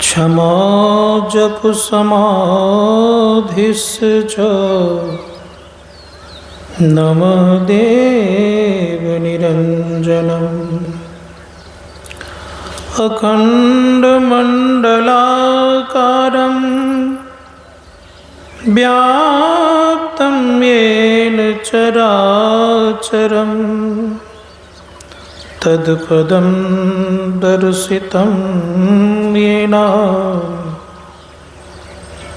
क्षमा जप समाधिश्च नमदेव निरञ्जनम् अखण्डमण्डलाकारं व्याप्तं येन चराचरम् तत्पदं दर्शितं येन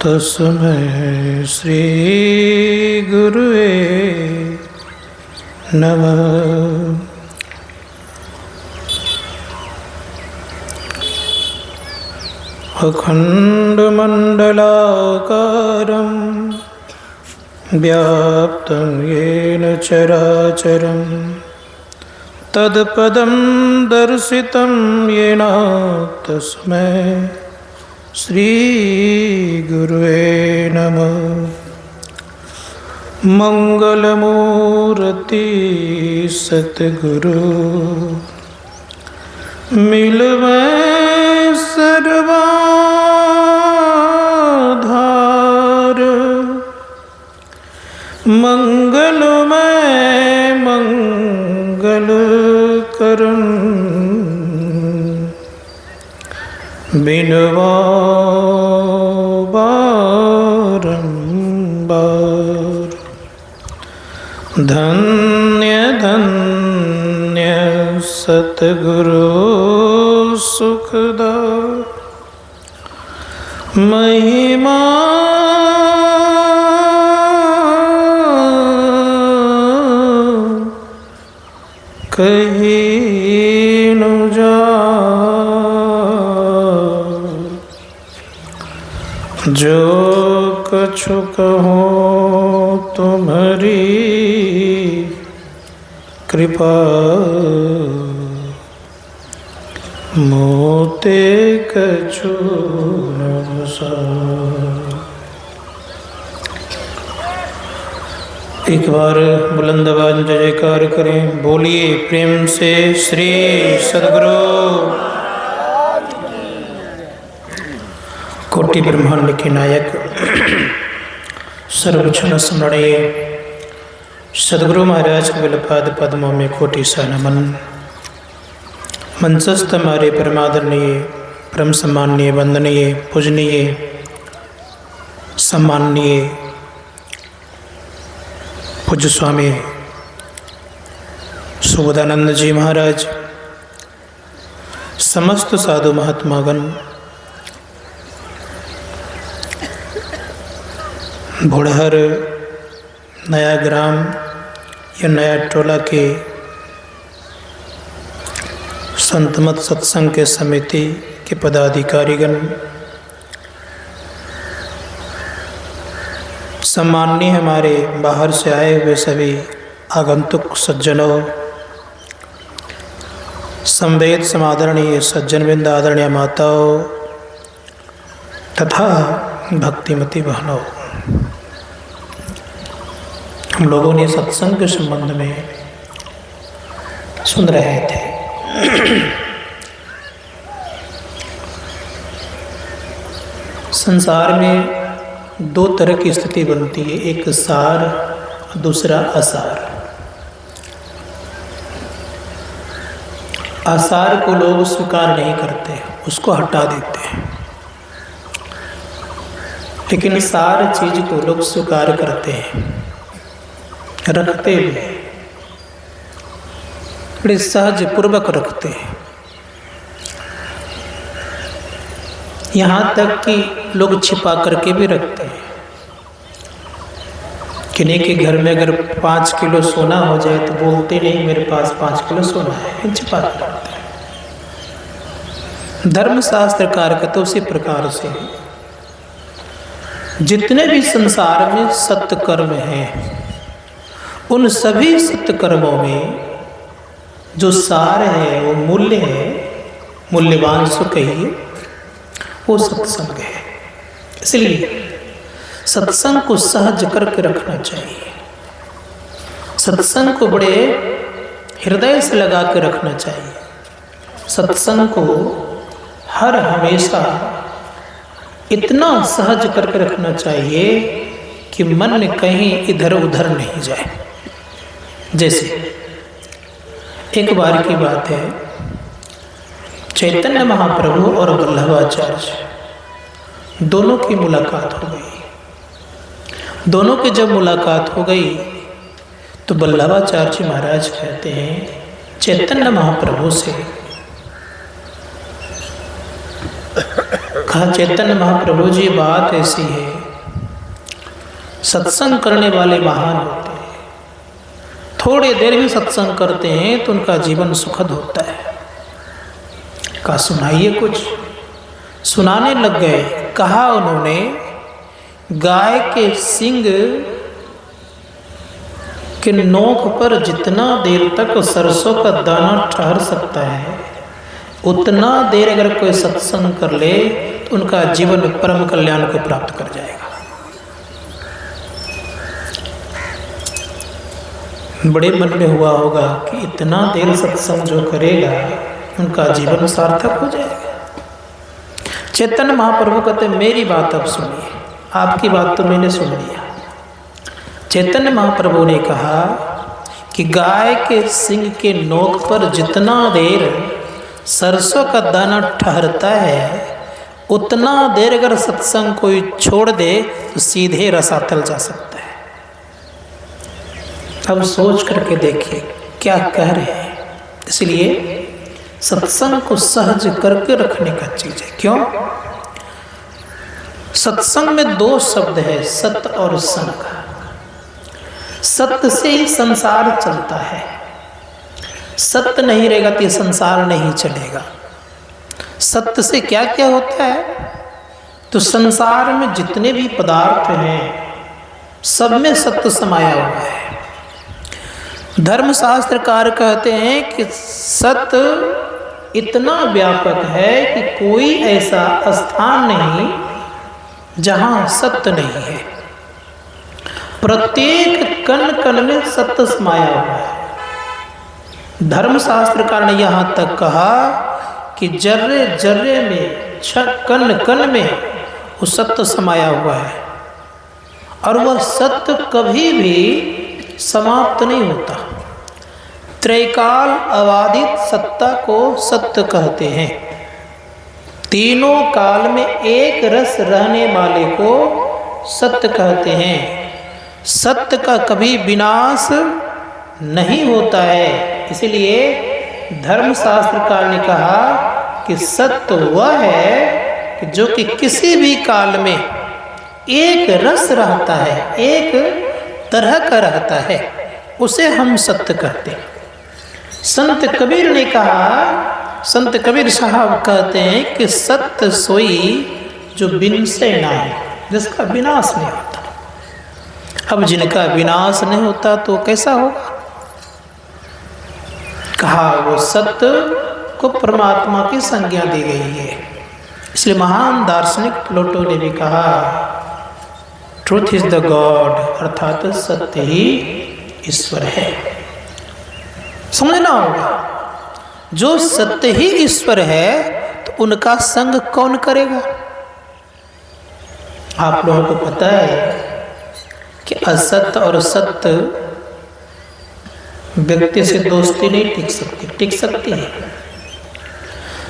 तस्मै श्री गुरुवे नमः। अखण्डमण्डलाकारं व्याप्तं येन चराचरम् तत्पदं दर्शितं येन तस्मै श्री गुरुवे नमः। मंगलमूर्ति सतगुरु मिलवे सर्वाधार मंगलमय मंगल करन बिनवा बारंबार। धन्य धन्य सतगुरु सुखदा महिमा कहीं न जा। जो कछु कहो तुम्हारी कृपा मोते कछु न बसाए। एक बार बुलंद आवाज में जयकार करें। बोलिए प्रेम से श्री सद्गुरु। कोटि ब्रह्मांड के नायक सर्वक्षण स्मरणीय सद्गुरु महाराज के बिलपाद पद्मों में कोटि सा नमन। मंचस्थ हमारे परमादरणीय परम सम्माननीय वंदनीय पूजनीय सम्माननीय पूज्य स्वामी सुबोधानंद जी महाराज, समस्त साधु महात्मागण, भोड़हर नया ग्राम या नया टोला के संतमत सत्संग के समिति के पदाधिकारीगण, सम्माननीय हमारे बाहर से आए हुए सभी आगंतुक सज्जनों, संवेद समादरणीय सज्जनवृंद, आदरणीय माताओं तथा भक्तिमती बहनों, हम लोगों ने सत्संग के संबंध में सुन रहे थे। संसार में दो तरह की स्थिति बनती है, एक सार, दूसरा असार। आसार को लोग स्वीकार नहीं करते, उसको हटा देते हैं, लेकिन सार चीज को लोग स्वीकार करते हैं, रखते भी, बड़े सहज पूर्वक रखते हैं। यहाँ तक कि लोग छिपा करके भी रखते हैं। किन्हीं के घर में अगर 5 किलो सोना हो जाए तो बोलते नहीं मेरे पास 5 किलो सोना है, छिपा कर रखते हैं। धर्मशास्त्र कार्य तो उसी प्रकार से जितने भी संसार में सत्कर्म हैं, उन सभी सत्कर्मों में जो सार है, वो मूल्य है, मूल्यवान सो कहिए, वो सत्संग है। इसलिए सत्संग को सहज करके रखना चाहिए। सत्संग को बड़े हृदय से लगा के रखना चाहिए। सत्संग को हर हमेशा इतना सहज करके रखना चाहिए कि मन कहीं इधर उधर नहीं जाए। जैसे एक बार की बात है, चैतन्य महाप्रभु और वल्लभाचार्य दोनों की मुलाकात हो गई। दोनों की जब मुलाकात हो गई तो वल्लभाचार्य जी महाराज कहते हैं चैतन्य महाप्रभु से, कहा चैतन्य महाप्रभु जी बात ऐसी है, सत्संग करने वाले महान होते हैं, थोड़ी देर भी सत्संग करते हैं तो उनका जीवन सुखद होता है। कहा सुनाइए कुछ। सुनाने लग गए। कहा उन्होंने गाय के सींग के नोक पर जितना देर तक सरसों का दाना ठहर सकता है उतना देर अगर कोई सत्संग कर ले तो उनका जीवन परम कल्याण को प्राप्त कर जाएगा। बड़े मन में हुआ होगा कि इतना देर सत्संग जो करेगा उनका जीवन सार्थक हो जाएगा। चैतन्य महाप्रभु कहते मेरी बात अब सुनिए, आपकी बात तो मैंने सुन लिया। चैतन्य महाप्रभु ने कहा कि गाय के सींग के नोक पर जितना देर सरसों का दाना ठहरता है उतना देर अगर सत्संग कोई छोड़ दे तो सीधे रसातल जा सकता है। अब सोच करके देखिए क्या कह रहे हैं। इसलिए सत्संग को सहज करके रखने का चीज है। क्यों? सत्संग में दो शब्द है, सत्य और संग। सत्य से ही संसार चलता है। सत्य नहीं रहेगा तो संसार नहीं चलेगा। सत्य से क्या क्या होता है? तो संसार में जितने भी पदार्थ हैं सब में सत्य समाया हुआ है। धर्मशास्त्रकार कहते हैं कि सत्य इतना व्यापक है कि कोई ऐसा स्थान नहीं जहां सत्य नहीं है। प्रत्येक कण कण में सत्य समाया हुआ है। धर्मशास्त्रकार ने यहाँ तक कहा कि जर्रे जर्रे में, कण कण में वो सत्य समाया हुआ है और वह सत्य कभी भी समाप्त नहीं होता। त्रैकाल अबाधित सत्ता को सत्य कहते हैं। तीनों काल में एक रस रहने वाले को सत्य कहते हैं। सत्य का कभी विनाश नहीं होता है। इसलिए धर्मशास्त्रकार ने कहा कि सत्य वह है कि जो कि किसी भी काल में एक रस रहता है, एक तरह का रहता है, उसे हम सत्य कहते हैं। संत कबीर ने कहा, संत कबीर साहब कहते हैं कि सत्य सोई जो बिनसे ना है, जिसका विनाश नहीं होता। अब जिनका विनाश नहीं होता तो कैसा होगा? कहा वो सत्य को परमात्मा की संज्ञा दी गई है। इसलिए महान दार्शनिक प्लेटो ने भी कहा ट्रूथ इज द गॉड, अर्थात सत्य ही ईश्वर है। समझना होगा, जो सत्य ही ईश्वर है तो उनका संग कौन करेगा? आप लोगों को पता है कि असत्य और सत्य व्यक्ति से दोस्ती नहीं टिक सकती। टिक सकती है।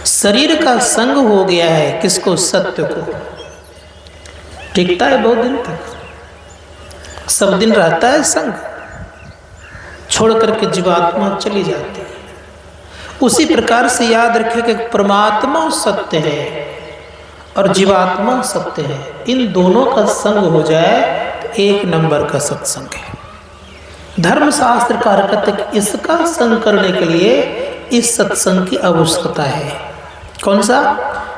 शरीर का संग हो गया है किसको? सत्य को। टिकता है बहुत दिन तक, सब दिन रहता है संग, छोड़ करके जीवात्मा चली जाती है। उसी प्रकार से याद रखें कि परमात्मा सत्य है और जीवात्मा सत्य है। इन दोनों का संग हो जाए तो एक नंबर का सत्संग है। धर्मशास्त्र कारक इसका संग करने के लिए इस सत्संग की आवश्यकता है। कौन सा?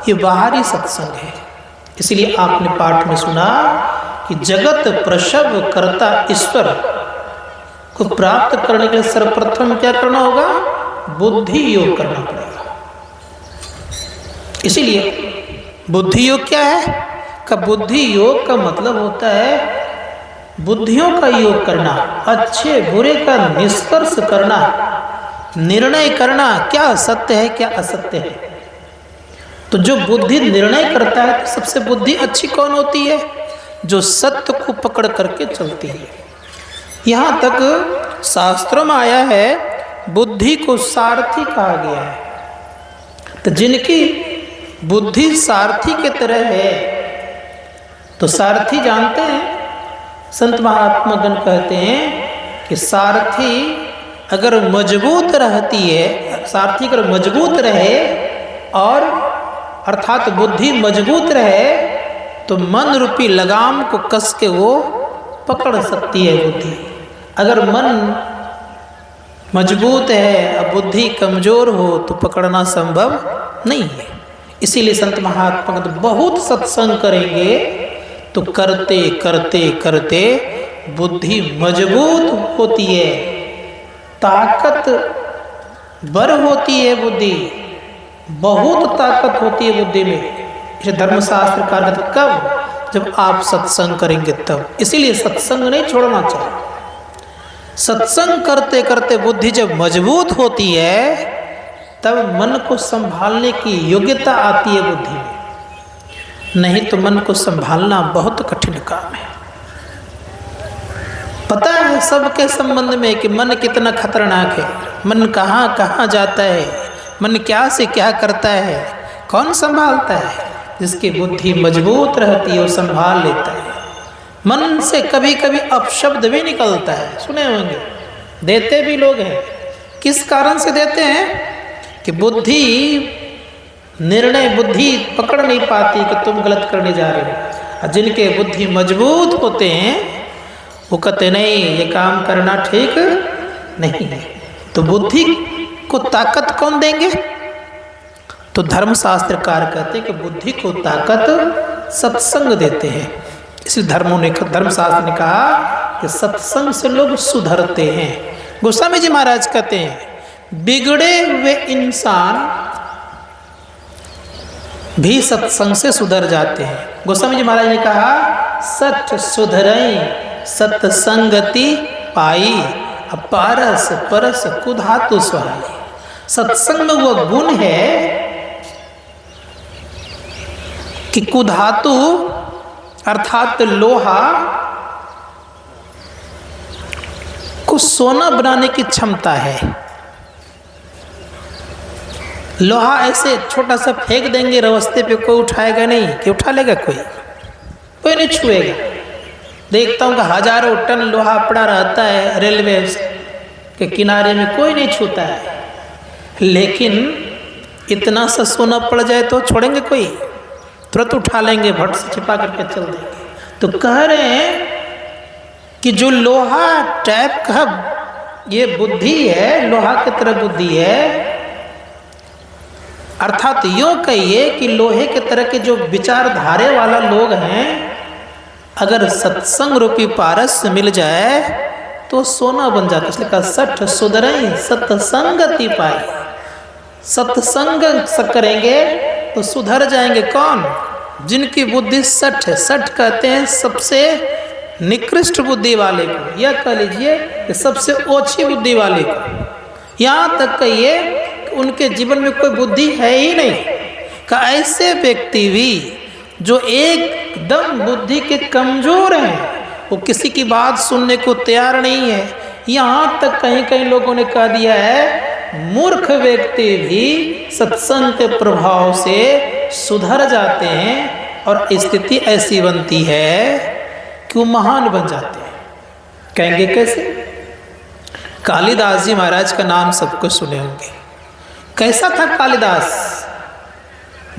ये बाहरी सत्संग है। इसलिए आपने पाठ में सुना कि जगत प्रसव करता ईश्वर को प्राप्त करने के लिए सर्वप्रथम क्या करना होगा? बुद्धि योग करना पड़ेगा। इसीलिए बुद्धि योग क्या है? का बुद्धि योग का मतलब होता है बुद्धियों का योग करना, अच्छे बुरे का निष्कर्ष करना, निर्णय करना क्या सत्य है क्या असत्य है। तो जो बुद्धि निर्णय करता है तो सबसे बुद्धि अच्छी कौन होती है? जो सत्य को पकड़ करके चलती है। यहाँ तक शास्त्रों में आया है बुद्धि को सारथी कहा गया है। तो जिनकी बुद्धि सारथी के तरह है, तो सारथी जानते हैं, संत महात्मा गण कहते हैं कि सारथी अगर मजबूत रहती है, सारथी अगर मजबूत रहे और अर्थात बुद्धि मजबूत रहे तो मन रूपी लगाम को कस के वो पकड़ सकती है बुद्धि। अगर मन मजबूत है और बुद्धि कमजोर हो तो पकड़ना संभव नहीं है। इसीलिए संत महात्मा बहुत सत्संग करेंगे तो करते करते करते बुद्धि मजबूत होती है, ताकत बर होती है, बुद्धि बहुत ताकत होती है बुद्धि में। इसे धर्मशास्त्र का कब? जब आप सत्संग करेंगे तब। इसीलिए सत्संग नहीं छोड़ना चाहिए। सत्संग करते करते बुद्धि जब मजबूत होती है तब मन को संभालने की योग्यता आती है बुद्धि में। नहीं तो मन को संभालना बहुत कठिन काम है। पता है सबके संबंध में कि मन कितना खतरनाक है, मन कहाँ कहाँ जाता है, मन क्या से क्या करता है, कौन संभालता है? जिसकी बुद्धि मजबूत रहती है वो संभाल लेता है। मन से कभी कभी अपशब्द भी निकलता है, सुने होंगे, देते भी लोग हैं। किस कारण से देते हैं? कि बुद्धि निर्णय बुद्धि पकड़ नहीं पाती कि तुम गलत करने जा रहे हो। जिनके बुद्धि मजबूत होते हैं वो कहते नहीं ये काम करना ठीक नहीं है। तो बुद्धि को ताकत कौन देंगे? तो धर्मशास्त्रकार कहते हैं कि बुद्धि को ताकत सत्संग देते हैं। इसलिए धर्मशास्त्र ने कहा कि सत्संग से लोग सुधरते हैं। गोस्वामी जी महाराज कहते हैं बिगड़े हुए इंसान भी सत्संग से सुधर जाते हैं। गोस्वामी जी महाराज ने कहा सठ सुधरई सत्संगति पाई अपारस परस कुधातु सुहाई। सत्संग में वो गुण है कि कुधातु अर्थात लोहा को सोना बनाने की क्षमता है। लोहा ऐसे छोटा सा फेंक देंगे रास्ते पे, कोई उठाएगा नहीं कि उठा लेगा? कोई नहीं छुएगा। देखता हूँ कि हजारों टन लोहा पड़ा रहता है रेलवे के किनारे में, कोई नहीं छूता है। लेकिन इतना सा सोना पड़ जाए तो छोड़ेंगे कोई? तुरंत उठा लेंगे, भट से छिपा करके चल देंगे। तो कह रहे हैं कि जो लोहा टाइप का ये बुद्धि है, लोहा की तरह बुद्धि है, अर्थात यूँ कहिए कि लोहे के तरह के जो विचारधारे वाला लोग हैं, अगर सत्संग रूपी पारस मिल जाए तो सोना बन जाता है। इसलिए कहा सठ सुधरई सत्संगति पाई। सत्संग करेंगे तो सुधर जाएंगे। कौन? जिनकी बुद्धि सठ, सठ कहते हैं सबसे निकृष्ट बुद्धि वाले को, या कह लीजिए कि सबसे ओछी बुद्धि वाले को। यहाँ तक कहिए कि उनके जीवन में कोई बुद्धि है ही नहीं। का ऐसे व्यक्ति भी जो एकदम बुद्धि के कमजोर हैं, वो किसी की बात सुनने को तैयार नहीं है। यहाँ तक कहीं कहीं लोगों ने कह दिया है मूर्ख व्यक्ति भी सत्संग के प्रभाव से सुधर जाते हैं और स्थिति ऐसी बनती है कि वो महान बन जाते हैं। कहेंगे कैसे? कालिदास जी महाराज का नाम सबको सुने होंगे। कैसा था कालिदास?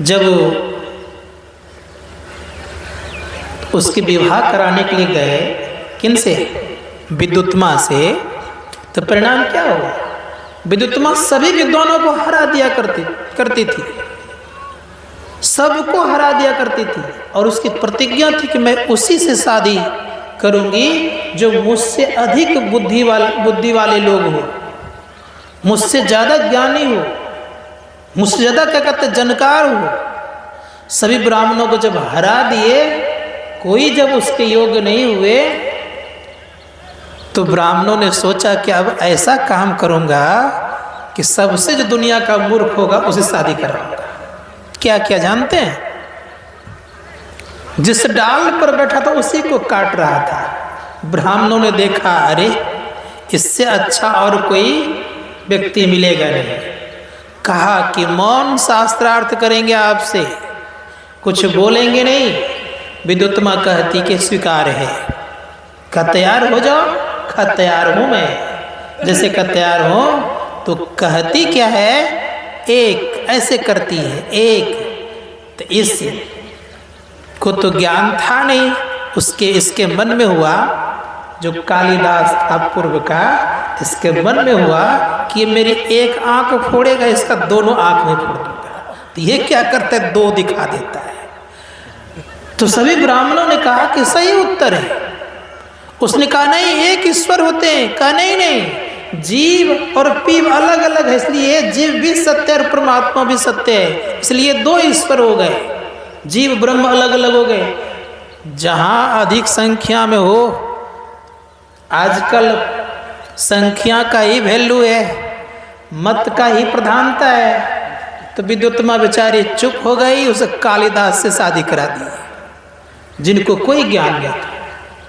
जब उसके विवाह कराने के लिए गए, किनसे? विद्युत्मा से, तो परिणाम क्या हुआ? विद्युत्मा सभी विद्वानों को हरा दिया करती थी, सबको हरा दिया करती थी, और उसकी प्रतिज्ञा थी कि मैं उसी से शादी करूंगी जो मुझसे अधिक बुद्धि वाले लोग हो, मुझसे ज़्यादा ज्ञानी हो, मुझसे ज़्यादा क्या कहते जानकार हो। सभी ब्राह्मणों को जब हरा दिए, कोई जब उसके योग्य नहीं हुए, तो ब्राह्मणों ने सोचा कि अब ऐसा काम करूंगा कि सबसे जो दुनिया का मूर्ख होगा उसे शादी कराऊंगा। क्या क्या जानते हैं? जिस डाल पर बैठा था उसी को काट रहा था। ब्राह्मणों ने देखा, अरे इससे अच्छा और कोई व्यक्ति मिलेगा नहीं। कहा कि मौन शास्त्रार्थ करेंगे आपसे, कुछ बोलेंगे नहीं। विद्युत्मा कहती कि स्वीकार है। का तैयार हो जाओ? का तैयार हूं मैं। जैसे का तैयार हो तो कहती क्या है? एक ऐसे करती है, एक। तो इस को तो ज्ञान था नहीं, उसके इसके मन में हुआ, जो कालिदास था पूर्व का, इसके मन में हुआ कि ये मेरी एक आंख फोड़ेगा, इसका दोनों आंख में फोड़ दूंगा। तो ये क्या करता है? दो दिखा देता है। तो सभी ब्राह्मणों ने कहा कि सही उत्तर है। उसने कहा नहीं, एक ईश्वर होते हैं। कहा नहीं नहीं, जीव और पीव अलग अलग है, इसलिए जीव भी सत्य और परमात्मा भी सत्य है, इसलिए दो ईश्वर हो गए। जीव ब्रह्म अलग अलग हो गए। जहां अधिक संख्या में हो, आजकल संख्या का ही वैल्यू है, मत का ही प्रधानता है। तो विद्युत्मा बेचारी चुप हो गई, उसे कालिदास से शादी करा दी, जिनको कोई ज्ञान नहीं था।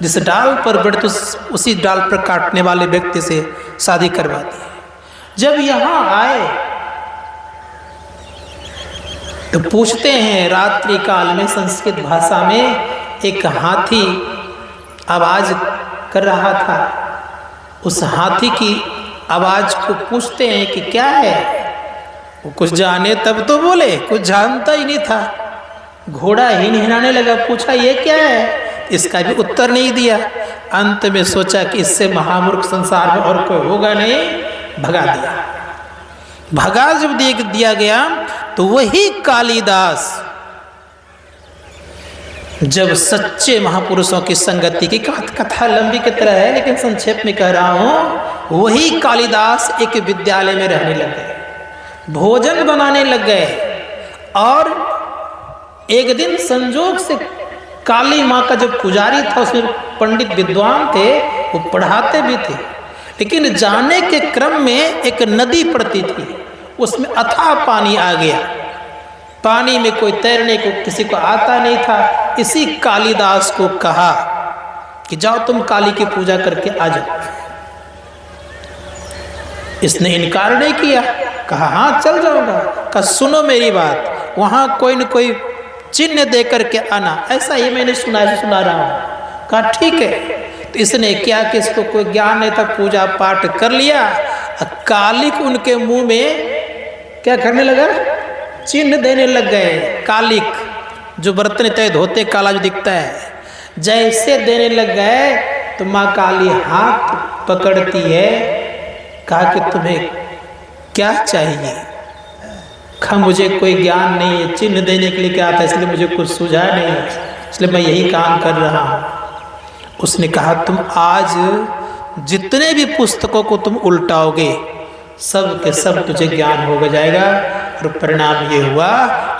जिस डाल पर बैठे उसी डाल पर काटने वाले व्यक्ति से शादी करवा दी। जब यहाँ आए तो पूछते हैं, रात्रि काल में संस्कृत भाषा में एक हाथी आवाज कर रहा था। उस हाथी की आवाज को पूछते हैं कि क्या है। वो कुछ जाने तब तो बोले, कुछ जानता ही नहीं था। घोड़ा ही हिलाने लगा, पूछा ये क्या है? इसका भी उत्तर नहीं दिया। अंत में सोचा कि इससे महामूर्ख संसार में और कोई होगा नहीं, भगा दिया। भगा जब दिया गया तो वही कालिदास, जब सच्चे महापुरुषों की संगति की कथा लंबी की तरह है, लेकिन संक्षेप में कह रहा हूं, वही कालिदास एक विद्यालय में रहने लग गए, भोजन बनाने लग गए। और एक दिन संजोग से काली माँ का जो पुजारी था, उसमें पंडित विद्वान थे, वो पढ़ाते भी थे। लेकिन जाने के क्रम में एक नदी पड़ती थी, उसमें अथाह पानी आ गया। पानी में कोई तैरने को किसी को आता नहीं था। इसी कालिदास को कहा कि जाओ तुम काली की पूजा करके आ जाओ। इसने इनकार नहीं किया, कहा हाँ चल जाऊंगा। कहा सुनो मेरी बात, वहां कोई न कोई चिन्ह दे करके आना, ऐसा ही मैंने सुना रहा हूं। कहा ठीक है। तो इसने क्या कि इसको कोई ज्ञान नहीं था, पूजा पाठ कर लिया। कालिक उनके मुंह में क्या करने लगा? चिन्ह देने लग गए। कालिक जो बर्तन तय धोते काला जो दिखता है, जैसे देने लग गए तो माँ काली हाथ पकड़ती है। कहा कि तुम्हें क्या चाहिए? कहा मुझे कोई ज्ञान नहीं है, चिन्ह देने के लिए क्या था, इसलिए मुझे कुछ सूझा नहीं, इसलिए मैं यही काम कर रहा हूँ। उसने कहा तुम आज जितने भी पुस्तकों को तुम उल्टाओगे, सब के सब तुझे ज्ञान हो जाएगा। और परिणाम ये हुआ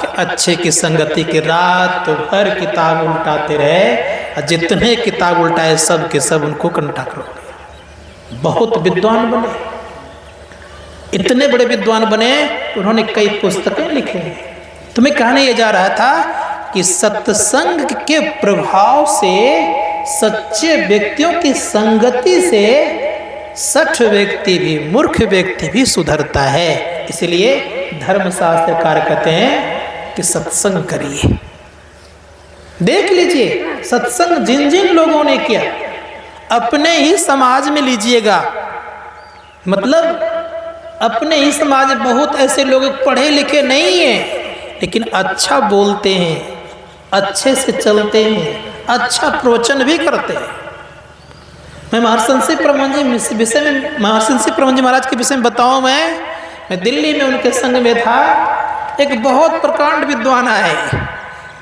कि अच्छे की संगति के रात भर किताब उल्टाते रहे, और जितने किताब उल्टाए सब के सब उनको कंटाक हो गया। बहुत विद्वान बने, इतने बड़े विद्वान बने, उन्होंने कई पुस्तकें लिखे हैं। तो मैं कहने ये जा रहा था कि सत्संग के प्रभाव से, सच्चे व्यक्तियों की संगति से सठ व्यक्ति भी, मूर्ख व्यक्ति भी सुधरता है। इसलिए धर्मशास्त्रकार कहते हैं कि सत्संग करिए। देख लीजिए सत्संग जिन जिन लोगों ने किया, अपने ही समाज में लीजिएगा, मतलब अपने ही समाज में बहुत ऐसे लोग पढ़े लिखे नहीं हैं, लेकिन अच्छा बोलते हैं, अच्छे से चलते हैं, अच्छा प्रवचन भी करते हैं। मैं महर्षि प्रमंड जी विषय में, महर्षि प्रमंड जी महाराज के विषय में बताऊं, मैं दिल्ली में उनके संग में था। एक बहुत प्रकांड विद्वान आए,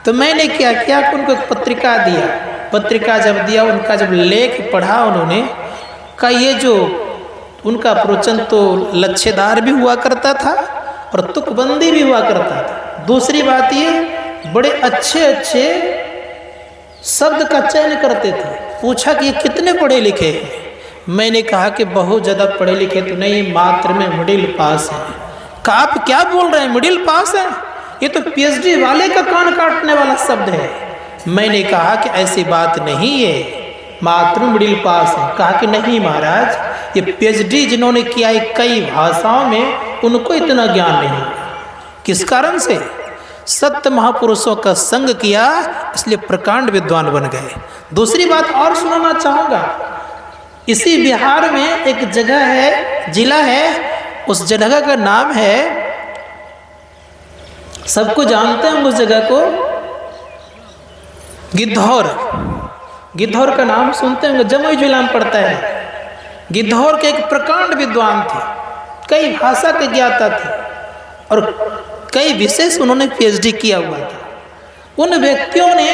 तो मैंने क्या किया कि उनको एक पत्रिका दिया। पत्रिका जब दिया, उनका जब लेख पढ़ा उन्होंने, का ये जो उनका प्रवचन तो लच्छेदार भी हुआ करता था और तुकबंदी भी हुआ करता था। दूसरी बात ये, बड़े अच्छे अच्छे शब्द का चयन करते थे। पूछा कि ये कितने पढ़े लिखे हैं? मैंने कहा कि बहुत ज़्यादा पढ़े लिखे तो नहीं, मात्र में मिडिल पास है। कहा आप क्या बोल रहे हैं, मिडिल पास है? ये तो पीएचडी वाले का कान काटने वाला शब्द है। मैंने कहा कि ऐसी बात नहीं है, मात्र मिडिल पास है। कहा कि नहीं महाराज, ये पीएचडी जिन्होंने किया है कई भाषाओं में, उनको इतना ज्ञान नहीं। किस कारण से? सत्य महापुरुषों का संग किया, इसलिए प्रकांड विद्वान बन गए। दूसरी बात और सुनाना चाहूँगा, इसी बिहार में एक जगह है, जिला है, उस जगह का नाम है, सबको जानते हैं उस जगह को, गिद्धौर। गिद्धौर का नाम सुनते होंगे, जमुई जिला में पड़ता है। गिद्धौर के एक प्रकांड विद्वान थे, कई भाषा के ज्ञाता थे और कई विशेष उन्होंने पीएचडी किया हुआ था। उन व्यक्तियों ने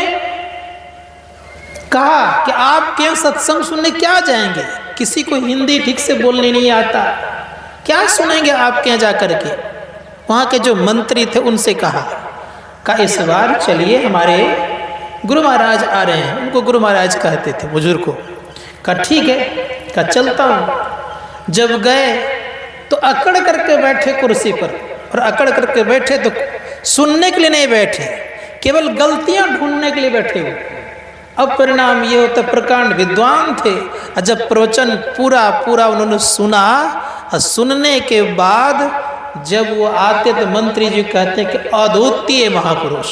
कहा कि आपके सत्संग सुनने क्या जाएंगे, किसी को हिंदी ठीक से बोलने नहीं आता, क्या सुनेंगे आपके यहाँ जाकर के? वहाँ के जो मंत्री थे उनसे कहा इस बार चलिए, हमारे गुरु महाराज आ रहे हैं, उनको गुरु महाराज कहते थे बुजुर्ग को। कहा ठीक है, कहा चलता हूँ। जब गए तो अकड़ करके बैठे कुर्सी पर, और अकड़ करके बैठे तो सुनने के लिए नहीं बैठे, केवल गलतियां ढूंढने के लिए बैठे हुए। अब परिणाम ये होता, प्रकांड विद्वान थे, और जब प्रवचन पूरा पूरा उन्होंने सुना, और सुनने के बाद जब वो आते तो मंत्री जी कहते हैं कि अद्वितीय महापुरुष।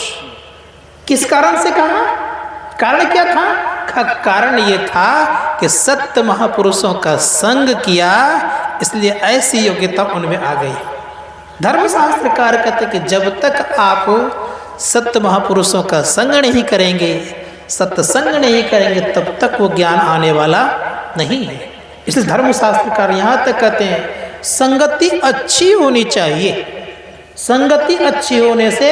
किस कारण से कहा? कारण क्या था? कारण ये था कि सत्य महापुरुषों का संग किया, इसलिए ऐसी योग्यता उनमें आ गई। धर्मशास्त्रकार कहते कि जब तक आप सत्य महापुरुषों का संग नहीं करेंगे, सत्संग नहीं करेंगे, तब तक वो ज्ञान आने वाला नहीं है। इसलिए धर्मशास्त्रकार यहाँ तक कहते हैं संगति अच्छी होनी चाहिए। संगति अच्छी होने से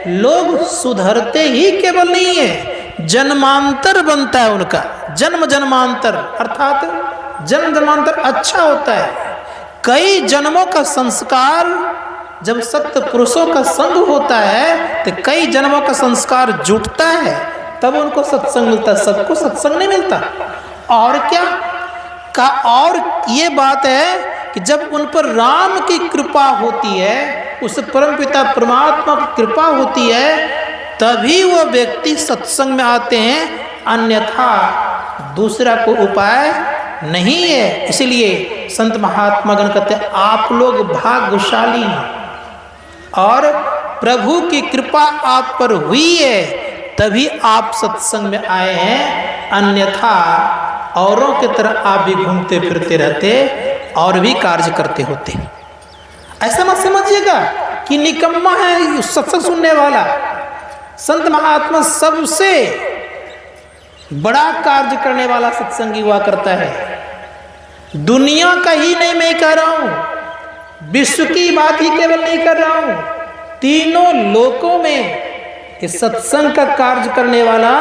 लोग सुधरते ही केवल नहीं है, जन्मांतर बनता है उनका, जन्म जन्मांतर, अर्थात जन्म जन्मांतर अच्छा होता है। कई जन्मों का संस्कार जब सत्य पुरुषों का संग होता है तो कई जन्मों का संस्कार जुटता है, तब उनको सत्संग मिलता है। सबको सत्संग नहीं मिलता। और क्या का, और ये बात है कि जब उन पर राम की कृपा होती है, उस परमपिता परमात्मा की कृपा होती है, तभी वो व्यक्ति सत्संग में आते हैं, अन्यथा दूसरा कोई उपाय नहीं है। इसलिए संत महात्मा गण कहते हैं आप लोग भाग्यशाली हैं और प्रभु की कृपा आप पर हुई है, तभी आप सत्संग में आए हैं, अन्यथा औरों की तरह आप भी घूमते फिरते रहते और भी कार्य करते होते। ऐसा मत समझिएगा कि निकम्मा है सत्संग सुनने वाला। संत महात्मा सबसे बड़ा कार्य करने वाला सत्संगी हुआ करता है। दुनिया का ही नहीं मैं कह रहा हूं, विश्व की बात ही केवल नहीं कर रहा हूं, तीनों लोकों में इस सत्संग का कार्य करने वाला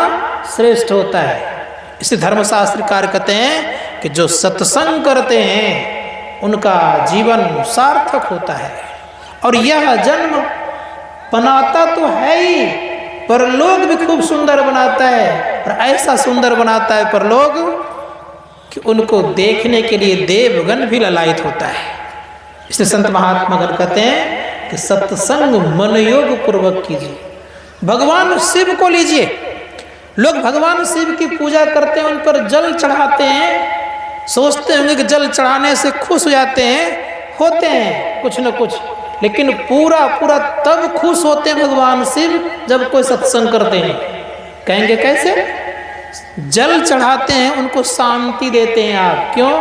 श्रेष्ठ होता है। इसे धर्मशास्त्रकार कहते हैं कि जो सत्संग करते हैं उनका जीवन सार्थक होता है। और यह जन्म बनाता तो है ही, परलोक भी खूब सुंदर बनाता है, और ऐसा सुंदर बनाता है परलोक कि उनको देखने के लिए देवगण भी ललायित होता है। इसलिए संत महात्मा गण कहते हैं कि सत्संग मन योग पूर्वक कीजिए। भगवान शिव को लीजिए, लोग भगवान शिव की पूजा करते हैं, उन पर जल चढ़ाते हैं, सोचते होंगे कि जल चढ़ाने से खुश हो जाते हैं, होते हैं कुछ न कुछ, लेकिन पूरा पूरा तब खुश होते हैं भगवान शिव जब कोई सत्संग करते हैं। कहेंगे कैसे? जल चढ़ाते हैं, उनको शांति देते हैं आप। क्यों?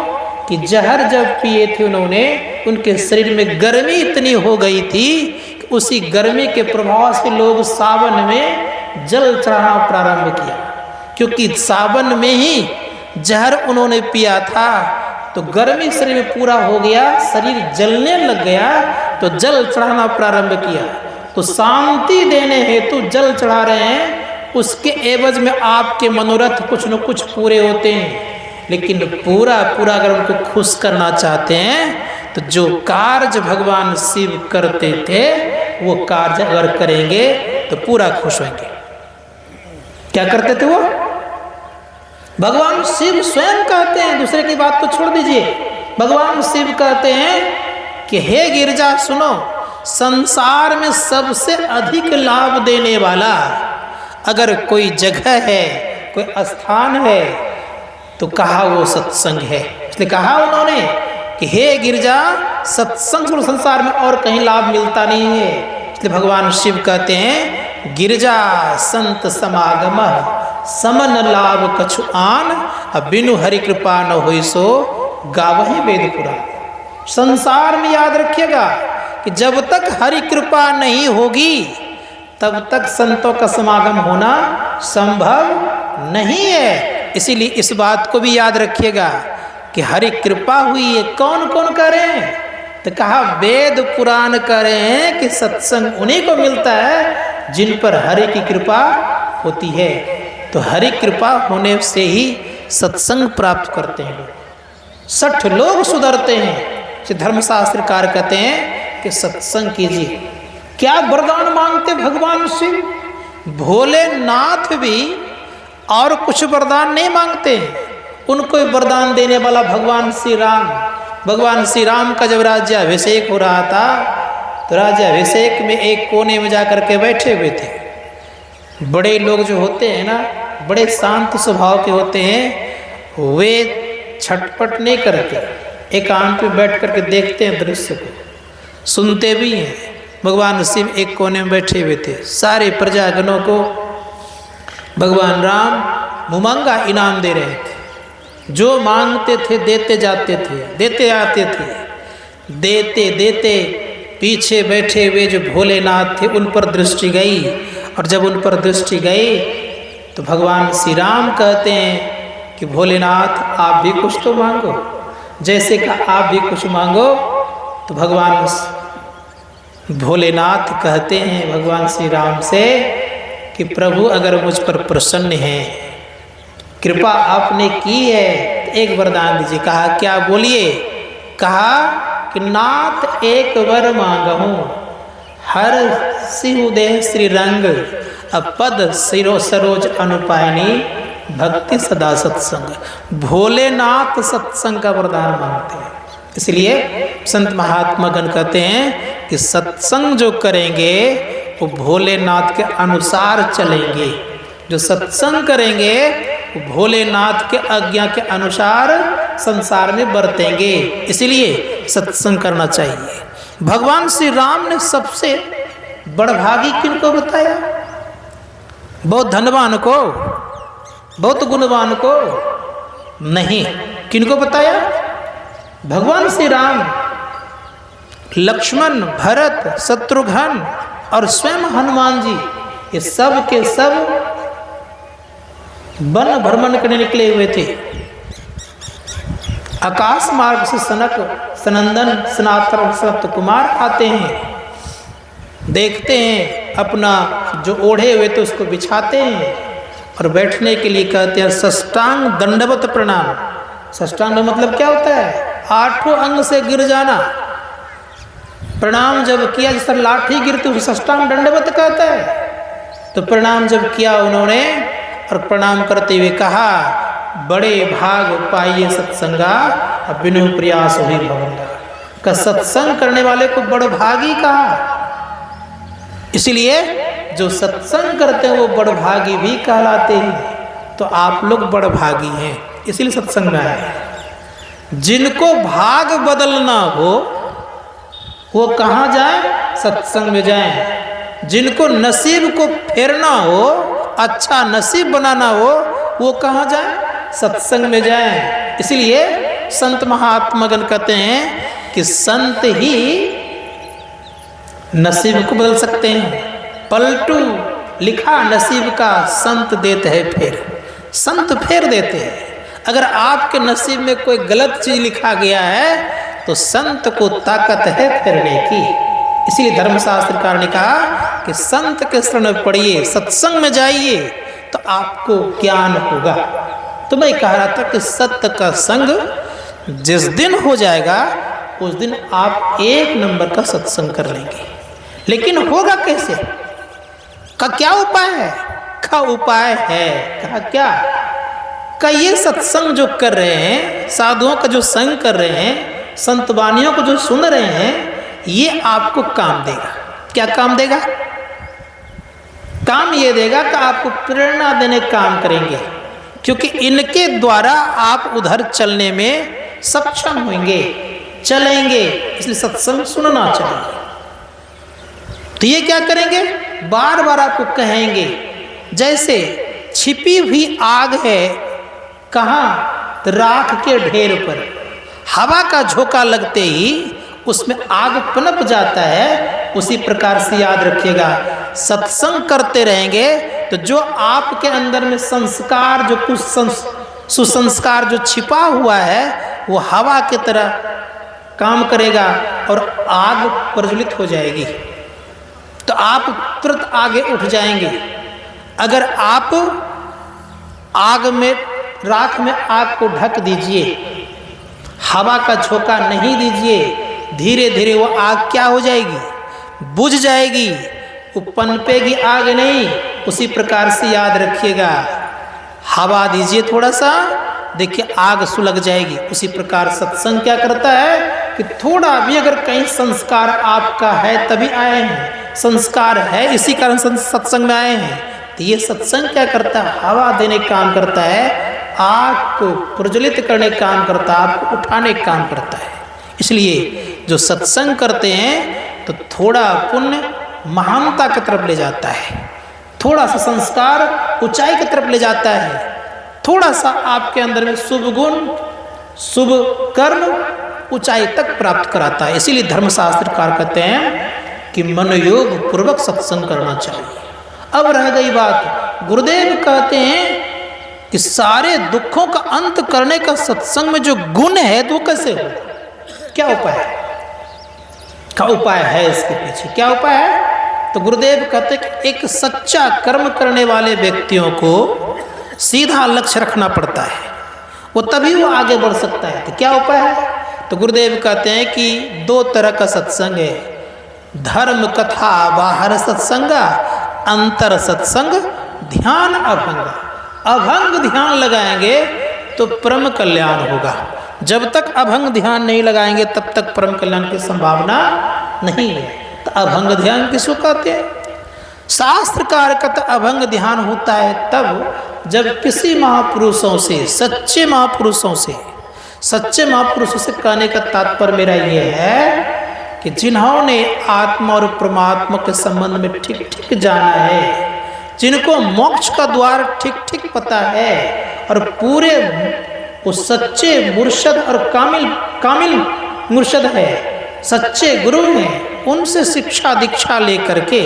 कि जहर जब पिए थे उन्होंने, उनके शरीर में गर्मी इतनी हो गई थी कि उसी गर्मी के प्रभाव से लोग सावन में जल चढ़ाना प्रारंभ किया। क्योंकि सावन में ही जहर उन्होंने पिया था तो गर्मी शरीर में पूरा हो गया, शरीर जलने लग गया, तो जल चढ़ाना प्रारंभ किया। तो शांति देने हेतु जल चढ़ा रहे हैं, उसके एवज में आपके मनोरथ कुछ न कुछ पूरे होते हैं। लेकिन पूरा पूरा अगर उनको खुश करना चाहते हैं तो जो कार्य भगवान शिव करते थे वो कार्य अगर करेंगे तो पूरा खुश होंगे। क्या करते थे वो? भगवान शिव स्वयं कहते हैं, दूसरे की बात तो छोड़ दीजिए, भगवान शिव कहते हैं कि हे गिरजा सुनो, संसार में सबसे अधिक लाभ देने वाला अगर कोई जगह है, कोई स्थान है, तो कहा वो सत्संग है। इसलिए कहा उन्होंने कि हे गिरजा, सत्संग संसार में और कहीं लाभ मिलता नहीं है। इसलिए भगवान शिव कहते हैं गिरजा संत समागम समन लाभ कछु आन, बिनु हरि कृपा न होई सो गावहि वेद पुराण। संसार में याद रखिएगा कि जब तक हरि कृपा नहीं होगी तब तक संतों का समागम होना संभव नहीं है। इसीलिए इस बात को भी याद रखिएगा कि हरि कृपा हुई है। कौन कौन करें? तो कहा वेद पुराण करें कि सत्संग उन्हीं को मिलता है जिन पर हरि की कृपा होती है। तो हरि कृपा होने से ही सत्संग प्राप्त करते हैं लोग, 60 लोग सुधरते हैं। धर्मशास्त्रकार कहते हैं कि सत्संग कीजिए। क्या वरदान मांगते भगवान शिव? भोलेनाथ भी और कुछ वरदान नहीं मांगते, उनको वरदान देने वाला भगवान श्री राम। भगवान श्री राम का जब राज्याभिषेक हो रहा था तो राज्याभिषेक में एक कोने में जाकर के बैठे हुए थे। बड़े लोग जो होते हैं ना, बड़े शांत स्वभाव के होते हैं, वे छटपट नहीं करते, एकांत में बैठ करके देखते हैं दृश्य को, सुनते भी हैं। भगवान शिव एक कोने में बैठे हुए थे। सारे प्रजागणों को भगवान राम मुमंगा इनाम दे रहे थे। जो मांगते थे देते जाते थे, देते आते थे। देते देते पीछे बैठे हुए जो भोलेनाथ थे उन पर दृष्टि गई, और जब उन पर दृष्टि गई तो भगवान श्री राम कहते हैं कि भोलेनाथ आप भी कुछ तो मांगो। जैसे कि आप भी कुछ मांगो, तो भगवान भोलेनाथ कहते हैं भगवान श्री राम से कि प्रभु अगर मुझ पर प्रसन्न है, कृपा आपने की है, तो एक वरदान दीजिए। कहा क्या? बोलिए। कहा कि नाथ एक वर मांगहूँ, हर सिंह देह श्री रंग, अपद सिरो सरोज अनुपायनी, भक्ति सदा सत्संग। भोलेनाथ सत्संग का वरदान मांगते हैं। इसलिए संत महात्मा गण कहते हैं कि सत्संग जो करेंगे वो भोलेनाथ के अनुसार चलेंगे। जो सत्संग करेंगे वो भोलेनाथ के आज्ञा के अनुसार संसार में बरतेंगे। इसलिए सत्संग करना चाहिए। भगवान श्री राम ने सबसे बड़भागी किनको बताया? बहुत धनवान को, बहुत गुणवान को नहीं। किनको बताया? भगवान श्री राम, लक्ष्मण, भरत, शत्रुघ्न और स्वयं हनुमान जी, ये सब के सब वन भ्रमण करने निकले हुए थे। आकाश मार्ग से सनक, सनंदन, सनातन और सनत कुमार आते हैं, देखते हैं, अपना जो ओढ़े हुए थे उसको बिछाते हैं और बैठने के लिए कहते हैं साष्टांग दंडवत प्रणाम। साष्टांग मतलब क्या होता है? 8 अंग से गिर जाना। प्रणाम जब किया, जिस तरह लाठी गिरती उसे साष्टांग दंडवत कहता है। तो प्रणाम जब किया उन्होंने, और प्रणाम करते हुए कहा बड़े भाग पाइए सत्संगा, बिनु प्रयास हुई भवंगा। का सत्संग करने वाले को बड़ भागी कहा। इसलिए जो सत्संग करते हैं वो बड़ भागी भी कहलाते हैं। तो आप लोग बड़ भागी हैं, इसलिए सत्संग में आए। जिनको भाग बदलना हो वो कहाँ जाए? सत्संग में जाएं। जिनको नसीब को फेरना हो, अच्छा नसीब बनाना हो, वो कहाँ जाए? सत्संग में जाएं। इसलिए संत महात्मागण कहते हैं कि संत ही नसीब को बदल सकते हैं। पलटू लिखा नसीब का, संत देते हैं फेर। संत फेर देते हैं। अगर आपके नसीब में कोई गलत चीज लिखा गया है तो संत को ताकत है फेरने की। इसीलिए धर्मशास्त्रकार ने कहा कि संत के शरण में पढ़िए, सत्संग में जाइए, तो आपको ज्ञान होगा। तो मैं कह रहा था कि सत्य का संग जिस दिन हो जाएगा उस दिन आप 1 नंबर का सत्संग कर लेंगे। लेकिन होगा कैसे? का क्या उपाय है? का उपाय है। कहा क्या? का ये सत्संग जो कर रहे हैं, साधुओं का जो संग कर रहे हैं, संत वाणियों को जो सुन रहे हैं, ये आपको काम देगा। क्या काम देगा? काम ये देगा कि आपको प्रेरणा देने काम करेंगे, क्योंकि इनके द्वारा आप उधर चलने में सक्षम होंगे, चलेंगे। इसलिए सत्संग सुनना चाहिए। तो ये क्या करेंगे? बार बार आपको कहेंगे। जैसे छिपी हुई आग है कहाँ? तो राख के ढेर पर। हवा का झोंका लगते ही उसमें आग पनप जाता है। उसी प्रकार से याद रखिएगा, सत्संग करते रहेंगे तो जो आपके अंदर में संस्कार, जो कुछ सुसंस्कार जो छिपा हुआ है, वो हवा की तरह काम करेगा और आग प्रज्वलित हो जाएगी। तो आप तुरंत आगे उठ जाएंगे। अगर आप आग में, राख में आग को ढक दीजिए, हवा का झोंका नहीं दीजिए, धीरे धीरे वो आग क्या हो जाएगी? बुझ जाएगी। वो पनपेगी आग नहीं। उसी प्रकार से याद रखिएगा, हवा दीजिए थोड़ा सा, देखिए आग सुलग जाएगी। उसी प्रकार सत्संग क्या करता है कि थोड़ा भी अगर कहीं संस्कार आपका है तभी आए हैं, संस्कार है इसी कारण सत्संग में आए हैं, तो ये सत्संग क्या करता है? हवा देने काम करता है, आग को प्रज्वलित करने काम करता है, आपको उठाने काम करता है। इसलिए जो सत्संग करते हैं तो थोड़ा पुण्य महानता की तरफ ले जाता है, थोड़ा सा संस्कार ऊंचाई की तरफ ले जाता है, थोड़ा सा आपके अंदर में शुभ गुण, शुभ कर्म ऊंचाई तक प्राप्त कराता है। इसीलिए धर्मशास्त्रकार कहते हैं कि मनोयोग पूर्वक सत्संग करना चाहिए। अब रह गई बात, गुरुदेव कहते हैं कि सारे दुखों का अंत करने का सत्संग में जो गुण है तो कैसे हो? क्या उपाय है? क्या उपाय है इसके पीछे? क्या उपाय है? तो गुरुदेव कहते हैं कि एक सच्चा कर्म करने वाले व्यक्तियों को सीधा लक्ष्य रखना पड़ता है, वो तभी वो आगे बढ़ सकता है। तो क्या उपाय है? तो गुरुदेव कहते हैं कि दो तरह का सत्संग है, धर्म कथा बाहर सत्संग, अंतर सत्संग, ध्यान अभंग। अभंग ध्यान लगाएंगे तो परम कल्याण होगा। जब तक अभंग ध्यान नहीं लगाएंगे तब तक परम कल्याण की संभावना नहीं है। तो अभंग ध्यान किसको कहते हैं? शास्त्रकार का तो अभंग ध्यान होता है तब जब किसी महापुरुषों से, सच्चे महापुरुषों से कहने का तात्पर्य मेरा ये है कि जिन्होंने आत्मा और परमात्मा के संबंध में ठीक ठीक जाना है, जिनको मोक्ष का द्वार ठीक ठीक पता है और पूरे वो सच्चे मुर्शद और कामिल मुर्शद है, सच्चे गुरु हैं, उनसे शिक्षा दीक्षा लेकर के।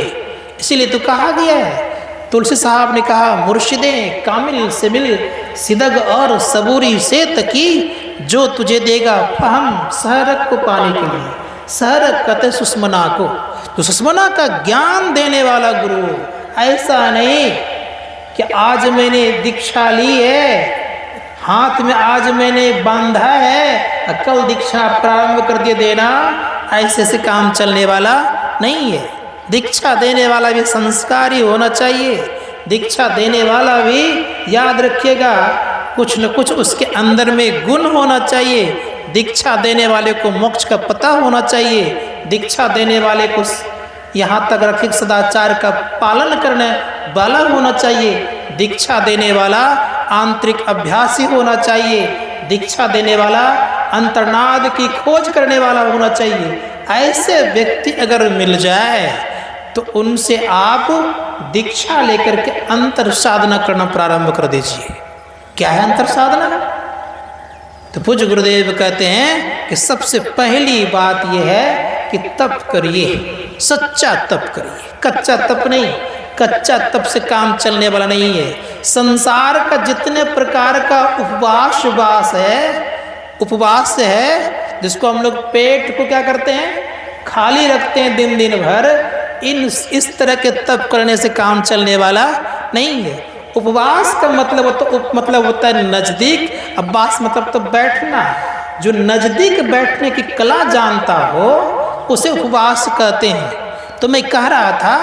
इसीलिए तो कहा गया है, तुलसी साहब ने कहा, मुर्शिदे कामिल से मिल सिदग और सबूरी से तकी, जो तुझे देगा फहम सहरक को पाने के लिए। सहरक कहते सुषमना को, तो सुषमना का ज्ञान देने वाला गुरु। ऐसा नहीं कि आज मैंने दीक्षा ली है, हाथ में आज मैंने बांधा है, कल दीक्षा प्रारंभ कर दिए देना, ऐसे से काम चलने वाला नहीं है। दीक्षा देने वाला भी संस्कारी होना चाहिए। दीक्षा देने वाला भी याद रखिएगा कुछ न कुछ उसके अंदर में गुण होना चाहिए। दीक्षा देने वाले को मोक्ष का पता होना चाहिए। दीक्षा देने वाले को यहाँ तक रखिए सदाचार का पालन करने वाला होना चाहिए। दीक्षा देने वाला आंतरिक अभ्यासी होना चाहिए। दीक्षा देने वाला अंतर्नाद की खोज करने वाला होना चाहिए। ऐसे व्यक्ति अगर मिल जाए तो उनसे आप दीक्षा लेकर के अंतर साधना करना प्रारंभ कर दीजिए। क्या है अंतर साधना? तो पूज्य गुरुदेव कहते हैं कि सबसे पहली बात यह है कि तप करिए, सच्चा तप करिए, कच्चा तप नहीं। कच्चा तप से काम चलने वाला नहीं है। संसार का जितने प्रकार का उपवास है जिसको हम लोग पेट को क्या करते हैं, खाली रखते हैं दिन दिन भर, इस तरह के तप करने से काम चलने वाला नहीं है। उपवास का मतलब होता है नजदीक, अभ्यास मतलब तो बैठना। जो नजदीक बैठने की कला जानता हो उसे उपवास कहते हैं। तो मैं कह रहा था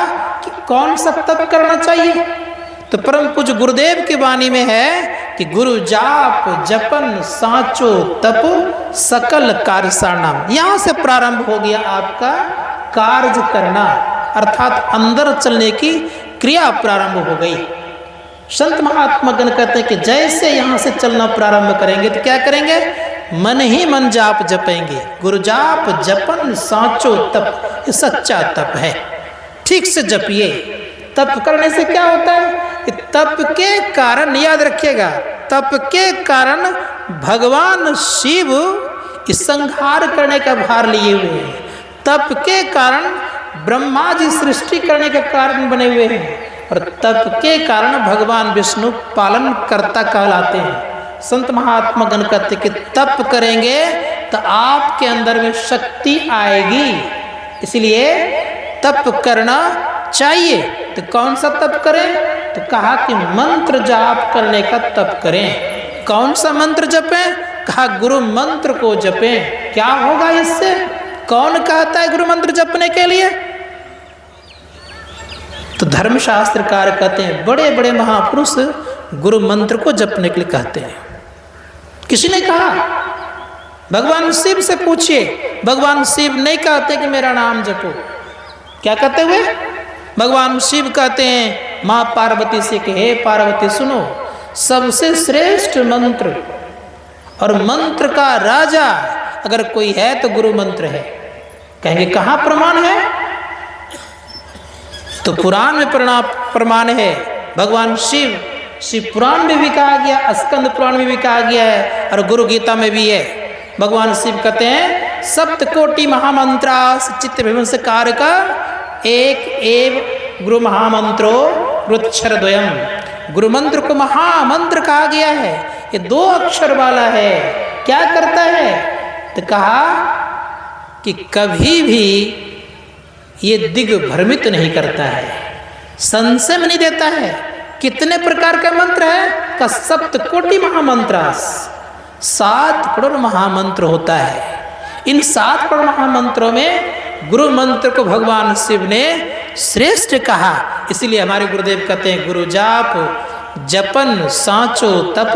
कि कौन सा तप करना चाहिए, तो परम पूज्य गुरुदेव की वाणी में है कि गुरु जाप जपन साचो तप सकल कार्य सारणाम। यहाँ से प्रारंभ हो गया आपका कार्य करना, अर्थात अंदर चलने की क्रिया प्रारंभ हो गई। संत महात्मा गण कहते हैं कि जैसे यहाँ से चलना प्रारंभ करेंगे तो क्या करेंगे, मन ही मन जाप जपेंगे। गुरु जाप जपन साचो तप, ये सच्चा तप है, ठीक से जपिए। तप करने से क्या होता है, तप के कारण, याद रखिएगा, तप के कारण भगवान शिव इस संहार करने का भार लिए हुए हैं। तप के कारण ब्रह्मा जी सृष्टि करने के कारण बने हुए हैं, और तप के कारण भगवान विष्णु पालन कर्ता कहलाते हैं। संत महात्मा गण कहते कि तप करेंगे तो आपके अंदर में शक्ति आएगी, इसलिए तप करना चाहिए। तो कौन सा तप करें, तो कहा कि मंत्र जाप करने का तप करें। कौन सा मंत्र जपें, कहा गुरु मंत्र को जपें। क्या होगा इससे, कौन कहता है गुरु मंत्र जपने के लिए, तो धर्मशास्त्रकार कहते हैं बड़े बड़े महापुरुष गुरु मंत्र को जपने के लिए कहते हैं। किसी ने कहा, भगवान शिव से पूछिए, भगवान शिव नहीं कहते कि मेरा नाम जपो। क्या कहते हुए, भगवान शिव कहते हैं माँ पार्वती से कि हे पार्वती सुनो, सबसे श्रेष्ठ मंत्र और मंत्र का राजा अगर कोई है तो गुरु मंत्र है। कहेंगे कहाँ प्रमाण है, तो पुराण में प्रमाण है। भगवान शिव पुराण में भी कहा गया, स्कंद पुराण में भी कहा गया है, और गुरु गीता में भी है। भगवान शिव कहते हैं सप्तकोटि महामंत्रास चित्त विभंसकार का एक एव गुरु महामंत्रो गुरुक्षर द्वयम। गुरु मंत्र को महामंत्र कहा गया है, ये 2 अक्षर वाला है। क्या करता है, तो कहा कि कभी भी ये दिग्भ्रमित नहीं करता है, संशय में नहीं देता है। कितने प्रकार का मंत्र है, का सप्तकोटि महामंत्रास, 7 करोड़ महामंत्र होता है। इन 7 करोड़ महामंत्रों में गुरु मंत्र को भगवान शिव ने श्रेष्ठ कहा। इसलिए हमारे गुरुदेव कहते हैं गुरु जाप जपन साचो तप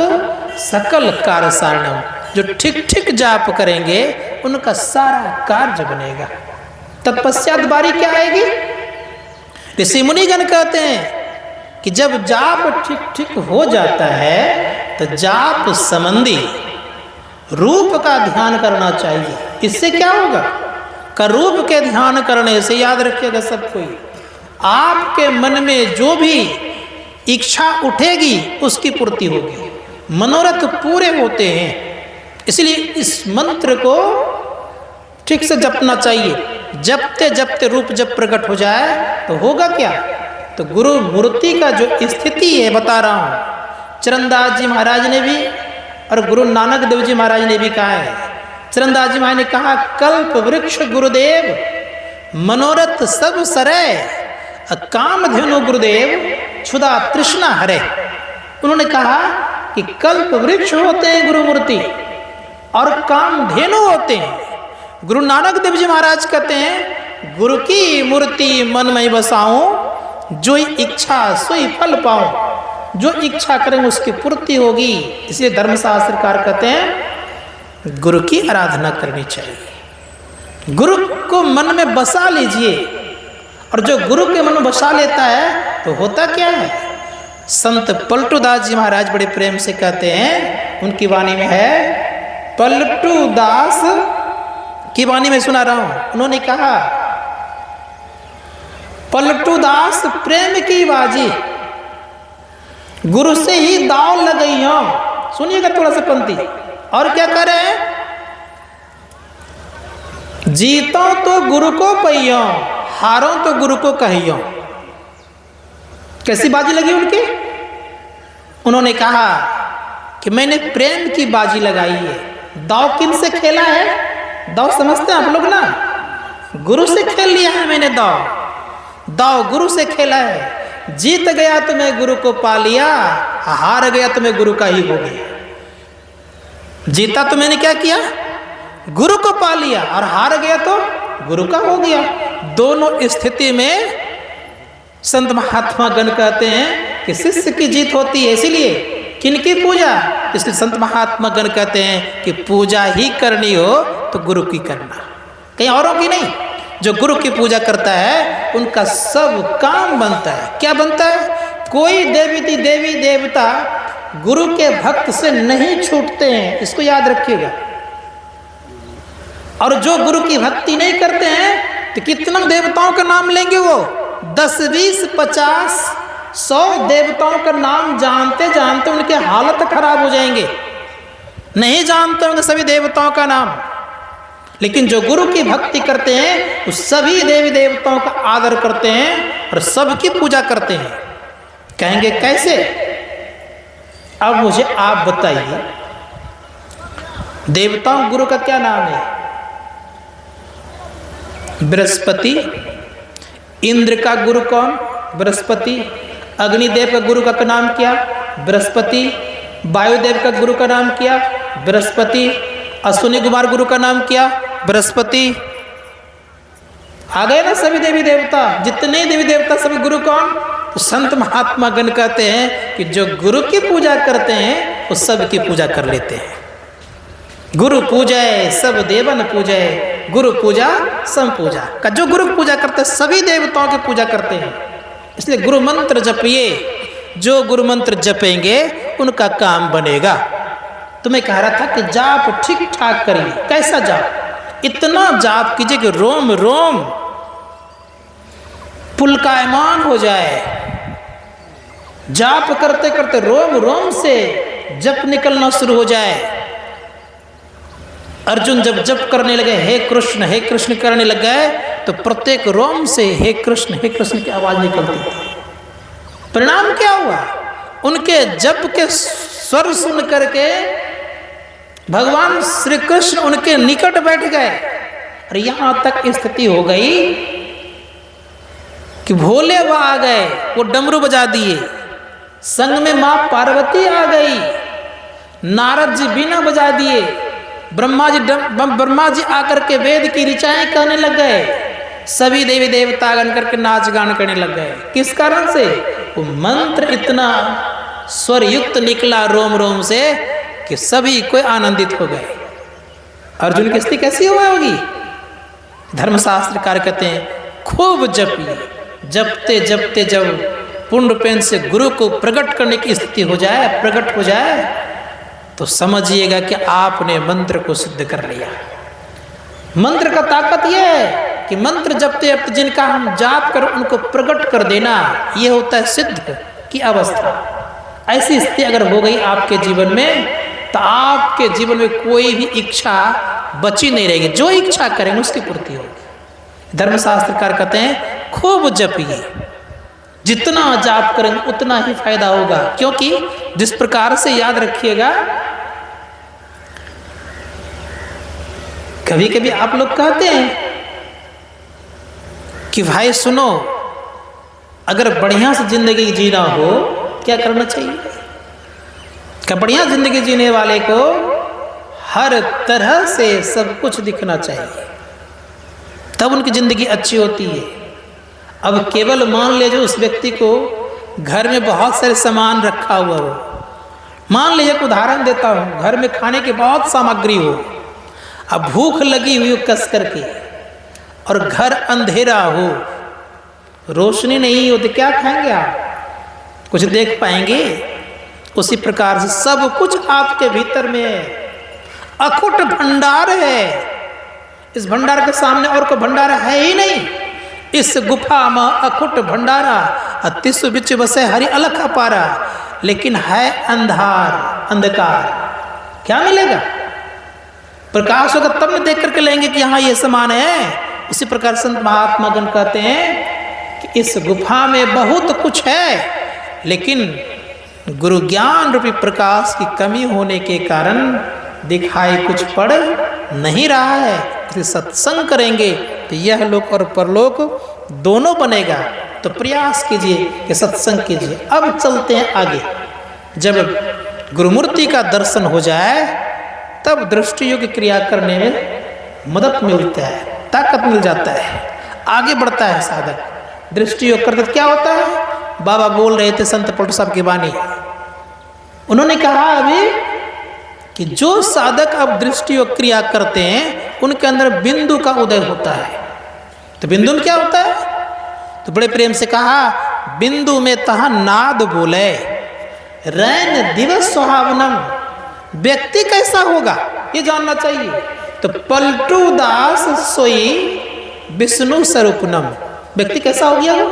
सकल कार्य सारणम। जो ठीक ठीक जाप करेंगे उनका सारा कार्य बनेगा। तत्पश्चात बारी क्या आएगी, ऋषि मुनिगण कहते हैं कि जब जाप ठीक ठीक हो जाता है तो जाप संबंधी रूप का ध्यान करना चाहिए। इससे क्या होगा, का रूप के ध्यान करने से, याद रखिएगा सब कोई, आपके मन में जो भी इच्छा उठेगी उसकी पूर्ति होगी, मनोरथ पूरे होते हैं। इसलिए इस मंत्र को ठीक से जपना चाहिए। जपते जपते रूप जब प्रकट हो जाए तो होगा क्या, तो गुरु मूर्ति का जो स्थिति है बता रहा हूँ। चरणदास जी महाराज ने भी और गुरु नानक देव जी महाराज ने भी कहा है। चरणदास जी महाराज ने कहा कल्प वृक्ष गुरुदेव मनोरथ सब सरे, कामधेनु गुरुदेव क्षुधा तृष्णा हरे। उन्होंने कहा कि कल्प वृक्ष होते हैं गुरु मूर्ति और कामधेनु होते हैं। गुरु नानक देव जी महाराज कहते हैं गुरु की मूर्ति मन में बसाऊं, जो इच्छा सोई फल पाऊं। जो इच्छा करेंगे उसकी पूर्ति होगी। इसलिए धर्मशास्त्रकार कहते हैं गुरु की आराधना करनी चाहिए। गुरु को मन में बसा लीजिए, और जो गुरु के मन में बसा लेता है तो होता क्या है। संत पलटू दास जी महाराज बड़े प्रेम से कहते हैं, उनकी वाणी में है, पलटू दास की वाणी में सुना रहा हूं। उन्होंने कहा पलटू दास प्रेम की बाजी गुरु से ही दाव लगई हो। सुनिएगा थोड़ा सा पंक्ति, और क्या करे, जीतो तो गुरु को पहियो, हारो तो गुरु को कहियो। कैसी बाजी लगी उनकी, उन्होंने कहा कि मैंने प्रेम की बाजी लगाई है। दाव किन से खेला है, दाव समझते हैं आप लोग ना, गुरु से खेल लिया है मैंने दाव। दाव गुरु से खेला है। जीत गया तो मैं गुरु को पा लिया, हार गया तो मैं गुरु का ही हो गया। जीता तो मैंने क्या किया, गुरु को पा लिया, और हार गया तो गुरु का हो गया। दोनों स्थिति में संत महात्मा गण कहते हैं कि शिष्य की जीत होती है। इसीलिए किनकी पूजा? इसलिए संत महात्मा गण कहते हैं कि पूजा ही करनी हो तो गुरु की करना, कहीं औरों की नहीं। जो गुरु की पूजा करता है उनका सब काम बनता है। क्या बनता है? कोई देवी देवता गुरु के भक्त से नहीं छूटते हैं, इसको याद रखिएगा। और जो गुरु की भक्ति नहीं करते हैं तो कितना देवताओं का नाम लेंगे वो? 10, 20, 50, 100 देवताओं का नाम जानते जानते उनके हालत खराब हो जाएंगे, नहीं जानते होंगे सभी देवताओं का नाम। लेकिन जो गुरु की भक्ति करते हैं वो सभी देवी देवताओं का आदर करते हैं और सबकी पूजा करते हैं। कहेंगे कैसे? अब मुझे आप बताइए, देवताओं गुरु का क्या नाम है? बृहस्पति। इंद्र का गुरु कौन? बृहस्पति। अग्निदेव का गुरु का नाम क्या? बृहस्पति। वायुदेव का गुरु का नाम क्या? बृहस्पति। अश्विनी कुमार गुरु का नाम क्या? बृहस्पति। आ गए ना सभी देवी देवता, जितने देवी देवता सभी गुरु कौन? तो संत महात्मा गण कहते हैं कि जो गुरु की पूजा करते हैं वो सब की पूजा कर लेते हैं। गुरु पूजय सब देवन पूजय, गुरु पूजा सम पूजा का जो गुरु पूजा करते हैं सभी देवताओं की पूजा करते हैं। इसलिए गुरु मंत्र जपिए, जो गुरु मंत्र जपेंगे उनका काम बनेगा। तो मैं कह रहा था कि जाप ठीक ठाक करिए। कैसा जाप? इतना जाप कीजिए कि रोम रोम पुलकायमान हो जाए। जाप करते करते रोम रोम से जप निकलना शुरू हो जाए। अर्जुन जब जप करने लगे हे कृष्ण करने लग गए तो प्रत्येक रोम से हे कृष्ण की आवाज निकलती थी। परिणाम क्या हुआ? उनके जप के स्वर सुन करके भगवान श्री कृष्ण उनके निकट बैठ गए। और यहां तक स्थिति हो गई कि भोले वो आ गए, वो डमरू बजा दिए। संग में मां पार्वती आ गई, नारद जी बीना बजा दिए, ब्रह्मा जी आकर के वेद की ऋचाएं कहने लग गए। सभी देवी देवता गण करके नाच गान करने लग गए। किस कारण से? वो मंत्र इतना स्वर युक्त निकला रोम रोम से कि सभी कोई आनंदित हो गए। अर्जुन की स्थिति कैसी हुआ होगी? धर्मशास्त्रकार कहते हैं खूब जपिए। जपते जपते जब पूर्ण पेन से गुरु को प्रकट करने की स्थिति हो जाए, प्रकट हो जाए, तो समझिएगा कि आपने मंत्र को सिद्ध कर लिया। मंत्र का ताकत यह है कि मंत्र जपते जपते जिनका हम जाप कर उनको प्रकट कर देना, यह होता है सिद्ध की अवस्था। ऐसी स्थिति अगर हो गई आपके जीवन में तो आपके जीवन में कोई भी इच्छा बची नहीं रहेगी। जो इच्छा करेंगे उसकी पूर्ति होगी। धर्मशास्त्रकार कहते हैं खूब जपिए, जितना जाप करेंगे उतना ही फायदा होगा। क्योंकि जिस प्रकार से याद रखिएगा, कभी कभी आप लोग कहते हैं कि भाई सुनो, अगर बढ़िया से जिंदगी जीना हो क्या करना चाहिए? क्या बढ़िया जिंदगी जीने वाले को हर तरह से सब कुछ दिखना चाहिए, तब उनकी जिंदगी अच्छी होती है। अब केवल मान लीजिए उस व्यक्ति को घर में बहुत सारे सामान रखा हुआ हो। मान लीजिए एक उदाहरण देता हूँ, घर में खाने की बहुत सामग्री हो, अब भूख लगी हुई हो कस करके, और घर अंधेरा हो, रोशनी नहीं हो, तो क्या खाएंगे आप? कुछ देख पाएंगे? उसी प्रकार से सब कुछ आपके भीतर में है, अखुट भंडार है। इस भंडार के सामने और कोई भंडारा है ही नहीं। इस गुफा में अखुट भंडारा, अतिसु बिच बसे हरि अलख अपारा, लेकिन है अंधार, अंधकार। क्या मिलेगा? प्रकाश होगा तब न देख करके लेंगे कि यहाँ ये सामान है। उसी प्रकार संत महात्मा गण कहते हैं कि इस गुफा में बहुत कुछ है, लेकिन गुरु ज्ञान रूपी प्रकाश की कमी होने के कारण दिखाई कुछ पड़ नहीं रहा है। इसलिए सत्संग करेंगे तो यह लोक और परलोक दोनों बनेगा। तो प्रयास कीजिए कि सत्संग कीजिए। अब चलते हैं आगे। जब गुरुमूर्ति का दर्शन हो जाए तब दृष्टि योग क्रिया करने में मदद मिलता है, ताकत मिल जाता है, आगे बढ़ता है साधक। दृष्टि योग करते क्या होता है? बाबा बोल रहे थे संत पलटू साहब की वाणी, उन्होंने कहा अभी कि जो साधक अब दृष्टि और क्रिया करते हैं उनके अंदर बिंदु का उदय होता है। तो बिंदु में क्या होता है? तो बड़े प्रेम से कहा, बिंदु में तहा नाद बोले रैन दिवस सुहावनम। व्यक्ति कैसा होगा ये जानना चाहिए। तो पलटू दास सोई विष्णु स्वरूपनम। व्यक्ति कैसा हो गया? वो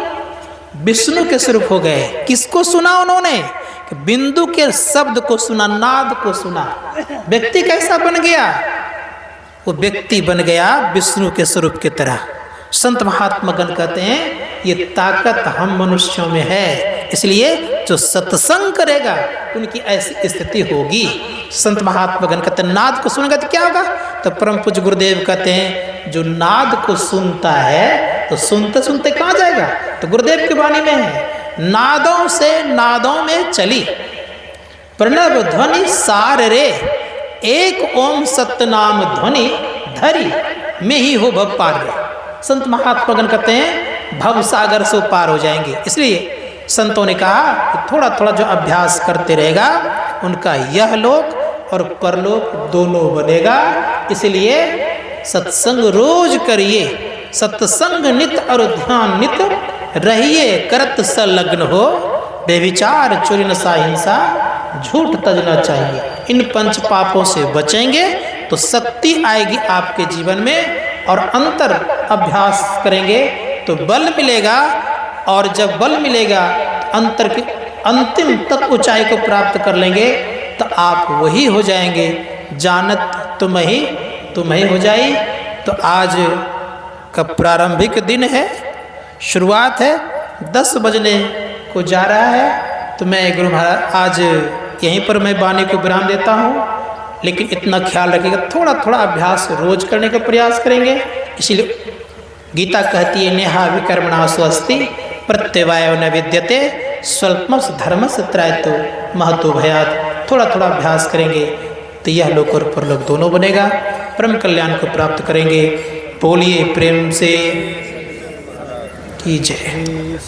विष्णु के स्वरूप हो गए। किसको सुना उन्होंने? कि बिंदु के शब्द को सुना, नाद को सुना। व्यक्ति कैसा बन गया? वो व्यक्ति बन गया विष्णु के स्वरूप की तरह। संत महात्मा गण कहते हैं ये ताकत हम मनुष्यों में है, इसलिए जो सत्संग करेगा उनकी ऐसी स्थिति होगी। संत महात्मा गण कहते हैं नाद को सुनेगा तो क्या होगा? तो परम पूज्य गुरुदेव कहते हैं जो नाद को सुनता है तो सुनते सुनते कहाँ जाएगा? तो गुरुदेव की वाणी में है, नादों से नादों में चली प्रणव ध्वनि सार रे, एक ओम सत्यनाम ध्वनि धरी में ही हो भव पार रे। संत महात्मा गण कहते हैं भव सागर से पार हो जाएंगे। इसलिए संतों ने कहा कि थोड़ा थोड़ा जो अभ्यास करते रहेगा उनका यह लोक और परलोक दोनों बनेगा। इसलिए सत्संग रोज करिए, सत्संग नित और ध्यान नित रहिए, करत संलग्न हो, बेविचार चोरी नशा हिंसा झूठ तजना चाहिए। इन पंच पापों से बचेंगे तो शक्ति आएगी आपके जीवन में, और अंतर अभ्यास करेंगे तो बल मिलेगा, और जब बल मिलेगा तो अंतर की अंतिम तक ऊंचाई को प्राप्त कर लेंगे तो आप वही हो जाएंगे। जानत तुम ही हो जाई। तो आज का प्रारंभिक दिन है, शुरुआत है, 10 बजने को जा रहा है। तो मैं गुरु महाराज आज यहीं पर मैं वाणी को विराम देता हूँ, लेकिन इतना ख्याल रखिएगा थोड़ा थोड़ा अभ्यास रोज करने का प्रयास करेंगे। इसीलिए गीता कहती है नेहा विकर्मणा स्वस्ति प्रत्यवायो न विद्यते स्वल्पमस धर्मस त्रायतो महतो भयात्। थोड़ा थोड़ा अभ्यास करेंगे तो यह लोक और परलोक दोनों बनेगा, परम कल्याण को प्राप्त करेंगे। बोलिए प्रेम से की जय।